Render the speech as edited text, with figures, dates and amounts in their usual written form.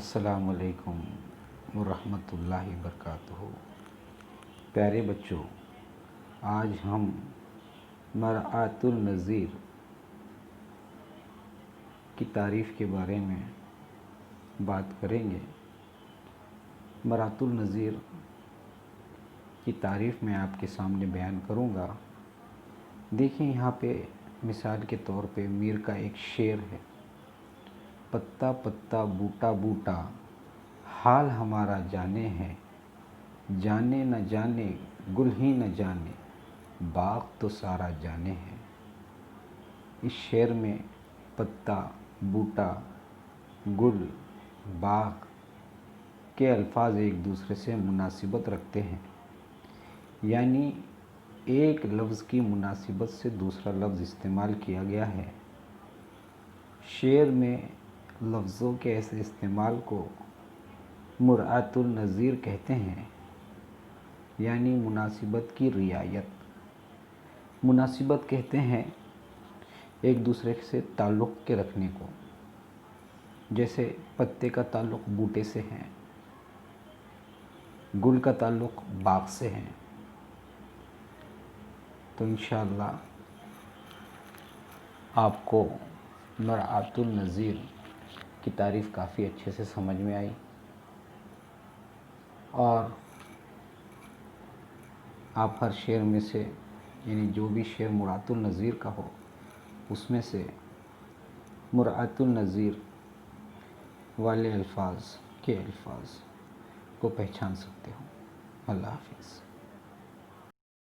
السلام علیکم ورحمۃ اللہ وبرکاتہ۔ پیارے بچوں، آج ہم مرآت النظیر کی تعریف کے بارے میں بات کریں گے۔ مرآت النظیر کی تعریف میں آپ کے سامنے بیان کروں گا۔ دیکھیں، یہاں پہ مثال کے طور پہ میر کا ایک شعر ہے: پتا پتا بوٹا بوٹا حال ہمارا جانے ہے، جانے نہ جانے گل ہی نہ جانے باغ تو سارا جانے ہے۔ اس شعر میں پتا، بوٹا، گل، باغ کے الفاظ ایک دوسرے سے مناسبت رکھتے ہیں، یعنی ایک لفظ کی مناسبت سے دوسرا لفظ استعمال کیا گیا ہے۔ شعر میں لفظوں کے ایسے استعمال کو مرآت النظیر کہتے ہیں، یعنی مناسبت کی رعایت۔ مناسبت کہتے ہیں ایک دوسرے سے تعلق کے رکھنے کو، جیسے پتے کا تعلق بوٹے سے ہے، گل کا تعلق باغ سے ہے۔ تو انشاءاللہ آپ کو مرآت النظیر کی تعریف کافی اچھے سے سمجھ میں آئی، اور آپ ہر شعر میں سے، یعنی جو بھی شعر مرآت النظیر کا ہو، اس میں سے مرآت النظیر والے الفاظ کو پہچان سکتے ہو۔ اللہ حافظ۔